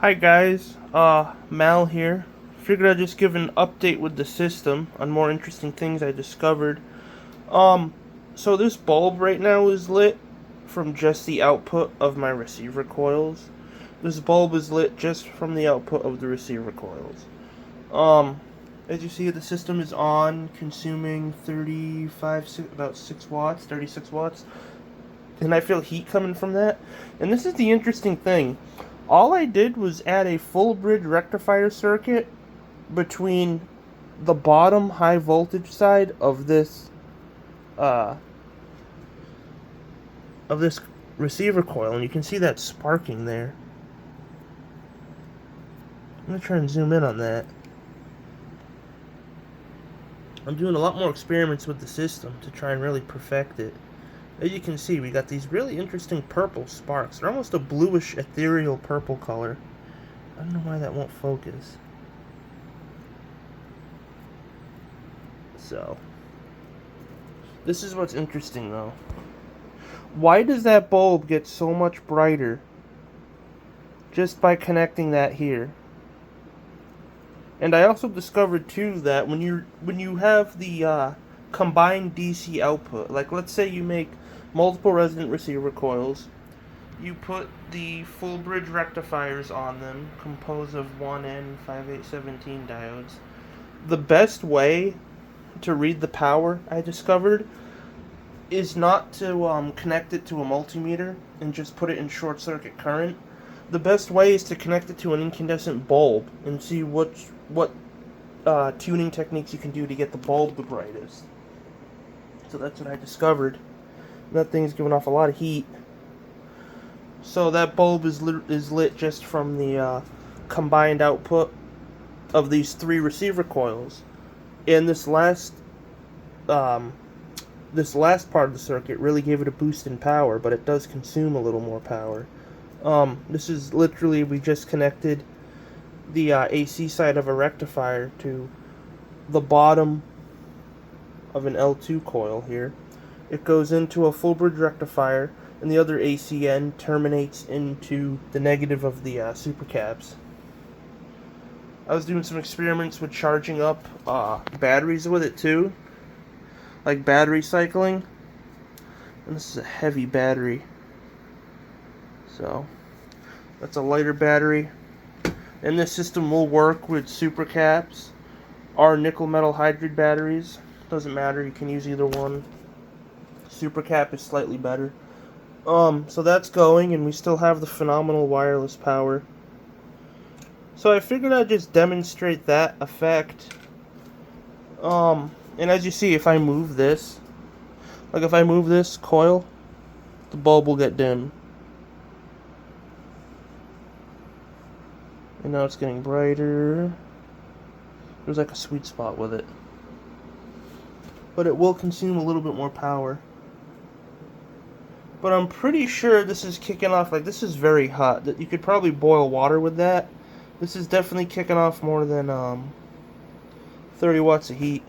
Hi guys, Mal here. Figured I'd just give an update with the system on more interesting things I discovered. Um, so this bulb right now is lit from just the output of my receiver coils. This bulb is lit just from the output of the receiver coils. Um, as you see, the system is on, consuming 6 watts, 36 watts, and I feel heat coming from that. And this is the interesting thing. All I did was add a full bridge rectifier circuit between the bottom high voltage side uh, of this receiver coil, and you can see that sparking there. I'm gonna try and zoom in on that. I'm doing a lot more experiments with the system to try and really perfect it. As you can see, we got these really interesting purple sparks. They're almost a bluish ethereal purple color. I don't know why that won't focus. So, this is what's interesting though. Why does that bulb get so much brighter just by connecting that here? And I also discovered too that when you have the combined DC output, like let's say you make multiple resonant receiver coils, you put the full bridge rectifiers on them, composed of 1N5817 diodes. The best way to read the power, I discovered, is not to connect it to a multimeter and just put it in short circuit current. The best way is to connect it to an incandescent bulb and see what tuning techniques you can do to get the bulb the brightest. So that's what I discovered. That thing's giving off a lot of heat. So that bulb is lit just from the combined output of these 3 receiver coils. And this last part of the circuit really gave it a boost in power, but it does consume a little more power. This is literally, we just connected the AC side of a rectifier to the bottom of an L2 coil here. It goes into a full bridge rectifier, and the other AC end terminates into the negative of the supercaps. I was doing some experiments with charging up batteries with it too, like battery cycling, and this is a heavy battery, so that's a lighter battery. And this system will work with supercaps or nickel metal hydride batteries. Doesn't matter, you can use either one. Supercap is slightly better. So that's going, and we still have the phenomenal wireless power. So I figured I'd just demonstrate that effect. And as you see, if I move this, like if I move this coil, the bulb will get dim. And now it's getting brighter. There's like a sweet spot with it. But it will consume a little bit more power. But I'm pretty sure this is kicking off, like this is very hot. That you could probably boil water with that. This is definitely kicking off more than 30 watts of heat.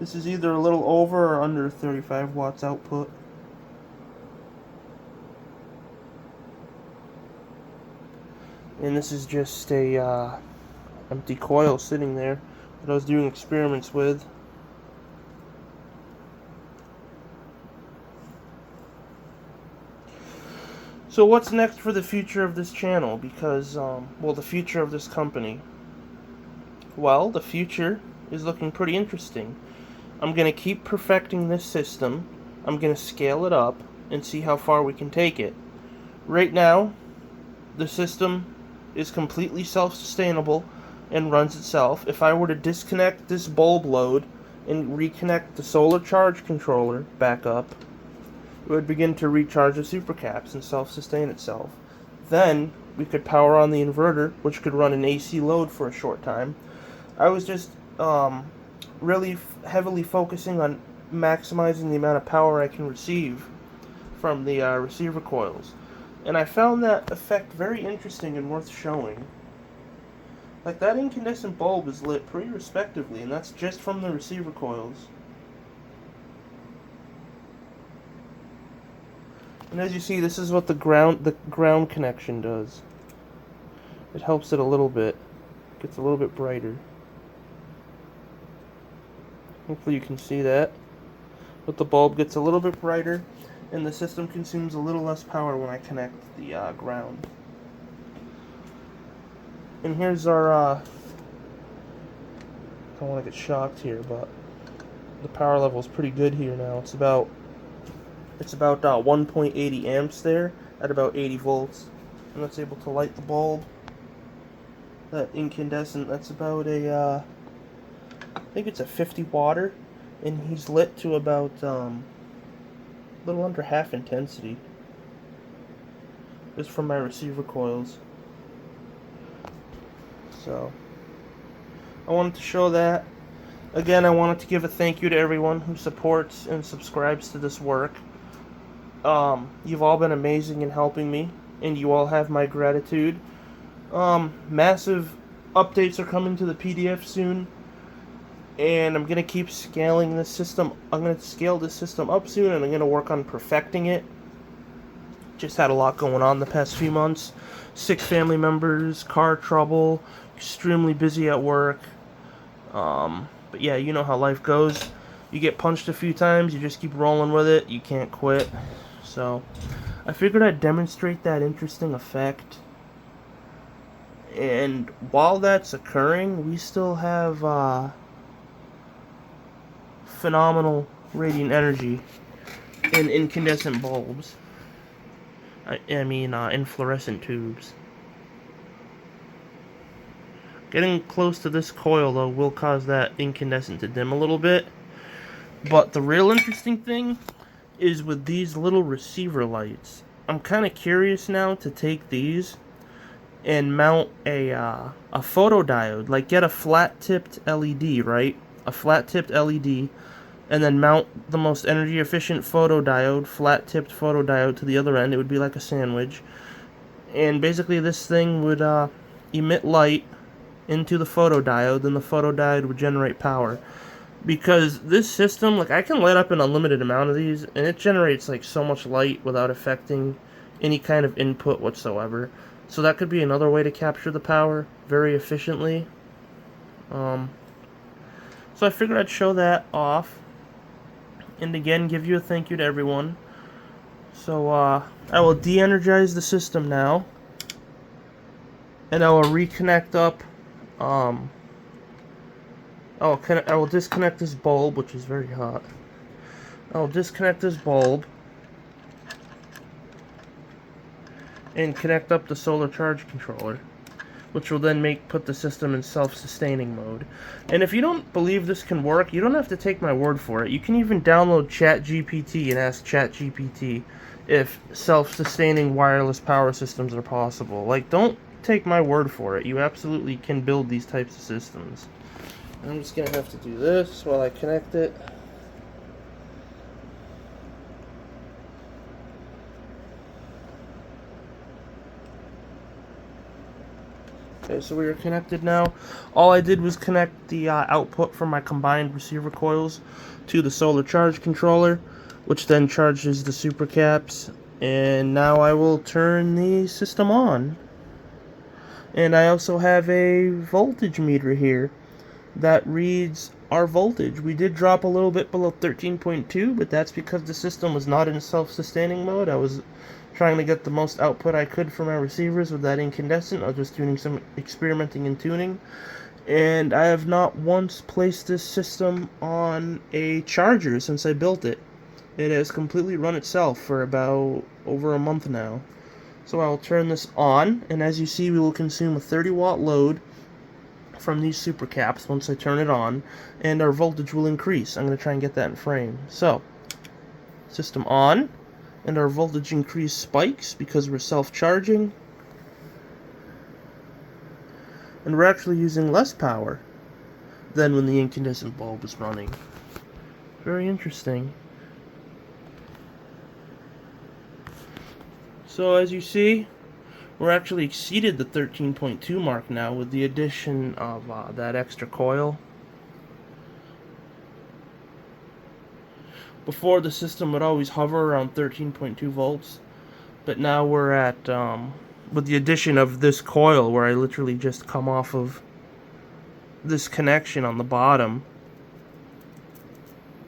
This is either a little over or under 35 watts output. And this is just a empty coil sitting there that I was doing experiments with. So what's next for the future of this channel? Because, well, the future of this company. Well, the future is looking pretty interesting. I'm going to keep perfecting this system. I'm going to scale it up and see how far we can take it. Right now, the system is completely self-sustainable and runs itself. If I were to disconnect this bulb load and reconnect the solar charge controller back up, it would begin to recharge the supercaps and self-sustain itself. Then we could power on the inverter, which could run an AC load for a short time. I was just really heavily focusing on maximizing the amount of power I can receive from the receiver coils. And I found that effect very interesting and worth showing. Like, that incandescent bulb is lit pretty respectively, and that's just from the receiver coils. And as you see, this is what the ground connection does. It helps it a little bit. Gets a little bit brighter. Hopefully you can see that. But the bulb gets a little bit brighter, and the system consumes a little less power when I connect the ground. And here's our, I don't want to get shocked here, but the power level is pretty good here now. It's about 1.80 amps there at about 80 volts, and that's able to light the bulb. That incandescent, that's about I think it's a 50 watter, and he's lit to about a little under half intensity. Just from my receiver coils. So I wanted to show that. Again, I wanted to give a thank you to everyone who supports and subscribes to this work. You've all been amazing in helping me, and you all have my gratitude. Massive updates are coming to the PDF soon, and I'm going to keep scaling this system. I'm going to scale this system up soon, and I'm going to work on perfecting it. Just had a lot going on the past few months. Sick family members, car trouble, extremely busy at work. But yeah, you know how life goes. You get punched a few times, you just keep rolling with it. You can't quit. So I figured I'd demonstrate that interesting effect. And while that's occurring, we still have phenomenal radiant energy in incandescent bulbs. I mean, in fluorescent tubes. Getting close to this coil, though, will cause that incandescent to dim a little bit. But the real interesting thing is with these little receiver lights. I'm kind of curious now to take these and mount a photodiode. Like, get a flat-tipped LED, right? A flat-tipped LED. And then mount the most energy-efficient photodiode, flat-tipped photodiode, to the other end. It would be like a sandwich. And basically this thing would emit light into the photodiode, then the photodiode would generate power. Because this system, like, I can light up an unlimited amount of these, and it generates, like, so much light without affecting any kind of input whatsoever. So that could be another way to capture the power very efficiently. So I figured I'd show that off. And again, give you a thank you to everyone. So, I will de-energize the system now. And I will reconnect up, I will disconnect this bulb, which is very hot. I will disconnect this bulb. And connect up the solar charge controller, which will then put the system in self-sustaining mode. And if you don't believe this can work, you don't have to take my word for it. You can even download ChatGPT and ask ChatGPT if self-sustaining wireless power systems are possible. Like, don't take my word for it. You absolutely can build these types of systems. I'm just going to have to do this while I connect it. Okay, so we are connected now. All I did was connect the output from my combined receiver coils to the solar charge controller, which then charges the super caps. And now I will turn the system on. And I also have a voltage meter here that reads our voltage. We did drop a little bit below 13.2, but that's because the system was not in self-sustaining mode. I was trying to get the most output I could from my receivers with that incandescent. I was just doing some experimenting and tuning. And I have not once placed this system on a charger since I built it. It has completely run itself for about over a month now. So I will turn this on, and as you see, we will consume a 30-watt load from these super caps once I turn it on, and our voltage will increase. I'm going to try and get that in frame. So, system on, and our voltage increase spikes because we're self-charging, and we're actually using less power than when the incandescent bulb is running. Very interesting. So as you see, we're actually exceeded the 13.2 mark now with the addition of that extra coil. Before, the system would always hover around 13.2 volts, But now we're at, with the addition of this coil where I literally just come off of this connection on the bottom,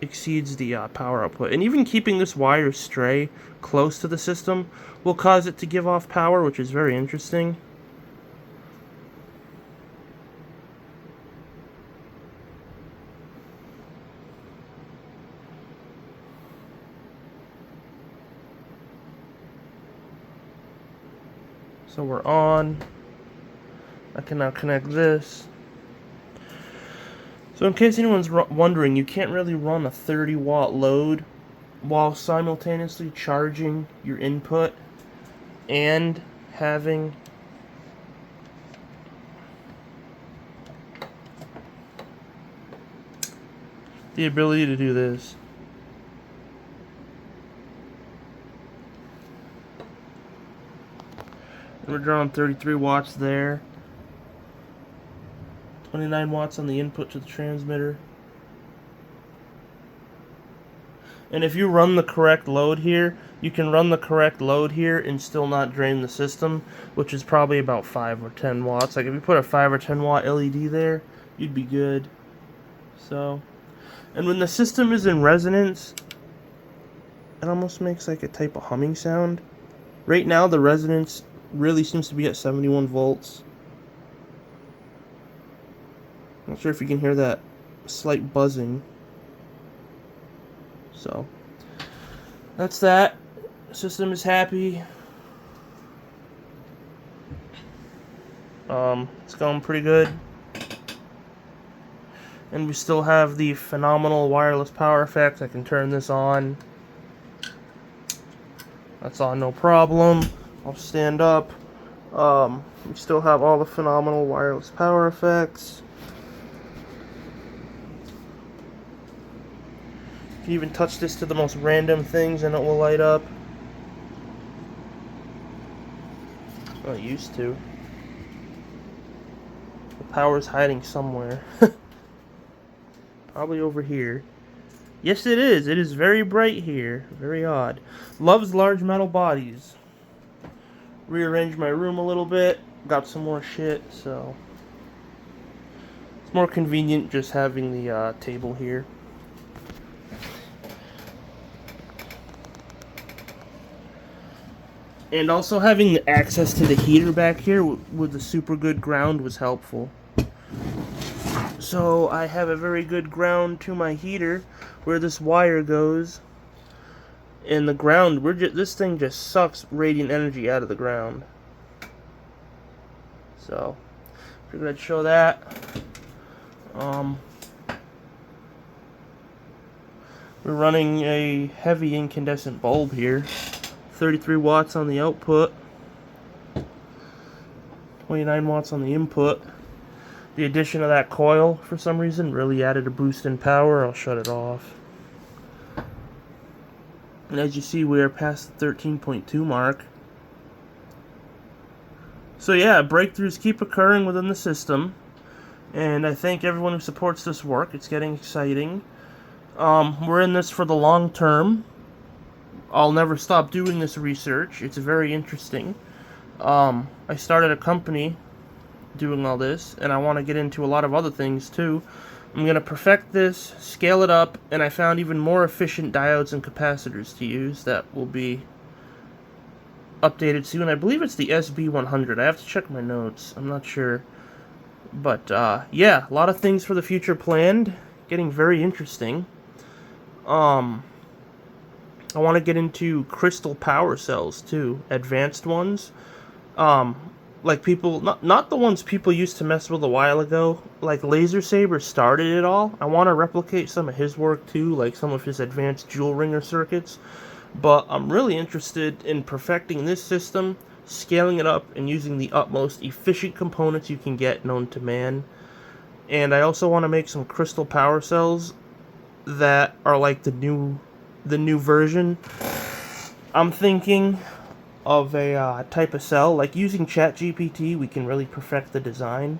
exceeds the power output. And even keeping this wire stray close to the system will cause it to give off power, which is very interesting. So we're on. I can now connect this. So in case anyone's wondering, you can't really run a 30-watt load while simultaneously charging your input and having the ability to do this. And we're drawing 33 watts there. 29 watts on the input to the transmitter. And if you run the correct load here, you can run the correct load here and still not drain the system, which is probably about 5 or 10 watts. Like if you put a 5 or 10 watt LED there, you'd be good. So, and when the system is in resonance, it almost makes like a type of humming sound. Right now the resonance really seems to be at 71 volts. Not sure if you can hear that slight buzzing. So that's that. System is happy. It's going pretty good. And we still have the phenomenal wireless power effect. I can turn this on. That's on, no problem. I'll stand up. We still have all the phenomenal wireless power effects. You can even touch this to the most random things and it will light up. Well, it used to. The power's hiding somewhere. Probably over here. Yes, it is. It is very bright here. Very odd. Loves large metal bodies. Rearranged my room a little bit. Got some more shit, so it's more convenient just having the table here. And also having the access to the heater back here with the super good ground was helpful. So I have a very good ground to my heater where this wire goes. And the ground, this thing just sucks radiant energy out of the ground. So, figured I'd show that. We're running a heavy incandescent bulb here. 33 watts on the output. 29 watts on the input. The addition of that coil, for some reason, really added a boost in power. I'll shut it off. And as you see, we are past the 13.2 mark. So yeah, breakthroughs keep occurring within the system. And I thank everyone who supports this work. It's getting exciting. We're in this for the long term. I'll never stop doing this research. It's very interesting. I started a company doing all this, and I want to get into a lot of other things too. I'm going to perfect this, scale it up, and I found even more efficient diodes and capacitors to use that will be updated soon. I believe it's the SB100. I have to check my notes. I'm not sure. But, yeah, a lot of things for the future planned. Getting very interesting. I want to get into crystal power cells, too. Advanced ones. Like people, not the ones people used to mess with a while ago. Like Laser Saber started it all. I want to replicate some of his work too, like some of his advanced jewel ringer circuits. But I'm really interested in perfecting this system, scaling it up, and using the utmost efficient components you can get known to man. And I also want to make some crystal power cells that are like the new version. I'm thinking of a type of cell, like using ChatGPT, we can really perfect the design.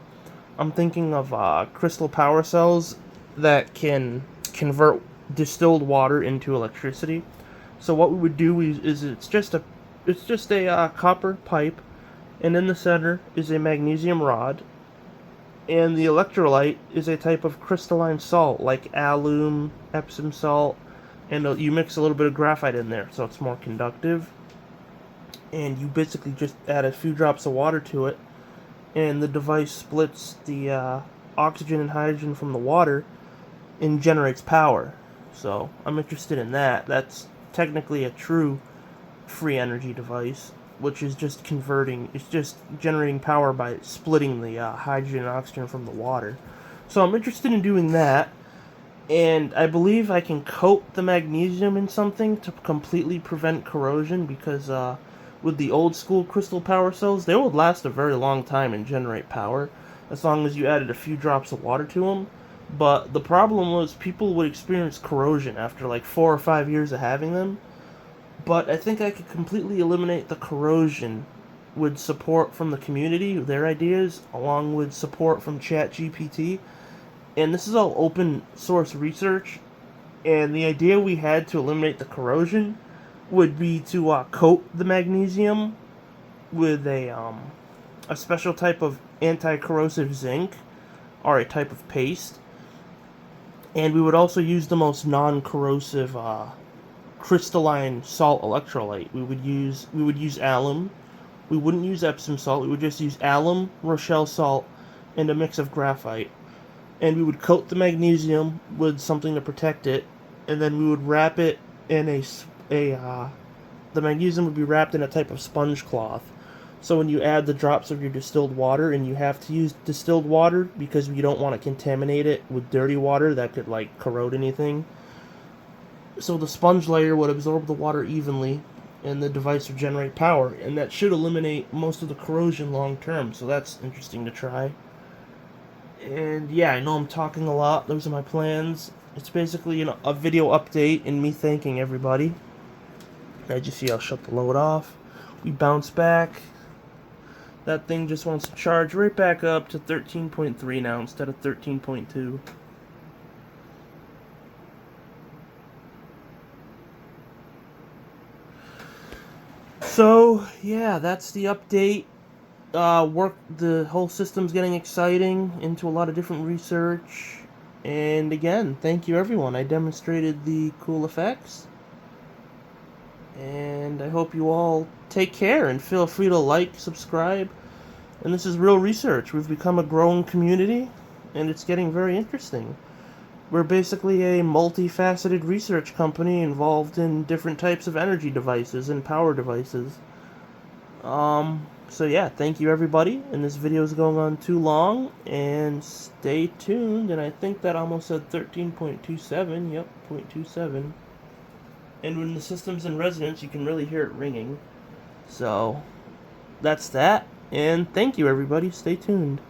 I'm thinking of crystal power cells that can convert distilled water into electricity. So what we would do is it's It's just a copper pipe, and in the center is a magnesium rod, and the electrolyte is a type of crystalline salt like alum, Epsom salt, and you mix a little bit of graphite in there so it's more conductive. And you basically just add a few drops of water to it, and the device splits the oxygen and hydrogen from the water and generates power. So I'm interested in that. That's technically a true free energy device, which is just it's just generating power by splitting the hydrogen and oxygen from the water. So I'm interested in doing that, and I believe I can coat the magnesium in something to completely prevent corrosion, because with the old school crystal power cells, they would last a very long time and generate power as long as you added a few drops of water to them. But the problem was people would experience corrosion after like 4 or 5 years of having them. But I think I could completely eliminate the corrosion with support from the community, their ideas, along with support from ChatGPT. And this is all open source research. And the idea we had to eliminate the corrosion would be to coat the magnesium with a special type of anti-corrosive zinc, or a type of paste. And we would also use the most non-corrosive crystalline salt electrolyte. We would use alum. We wouldn't use Epsom salt. We would just use alum, Rochelle salt, and a mix of graphite. And we would coat the magnesium with something to protect it, and then we would wrap it in the magnesium would be wrapped in a type of sponge cloth. So when you add the drops of your distilled water, and you have to use distilled water because you don't want to contaminate it with dirty water that could like corrode anything, so the sponge layer would absorb the water evenly, and the device would generate power, and that should eliminate most of the corrosion long term. So that's interesting to try. And yeah, I know I'm talking a lot. Those are my plans. It's basically a video update and me thanking everybody. As you see, I'll shut the load off. We bounce back. That thing just wants to charge right back up to 13.3 now instead of 13.2. So yeah, that's the update. The whole system's getting exciting, into a lot of different research. And again, thank you everyone. I demonstrated the cool effects. And I hope you all take care, and feel free to like, subscribe. And this is real research. We've become a growing community, and it's getting very interesting. We're basically a multifaceted research company involved in different types of energy devices and power devices. So yeah, thank you everybody, and this video is going on too long, and stay tuned. And I think that almost said 13.27, yep, 0.27. And when the system's in resonance, you can really hear it ringing. So that's that, and thank you everybody, stay tuned.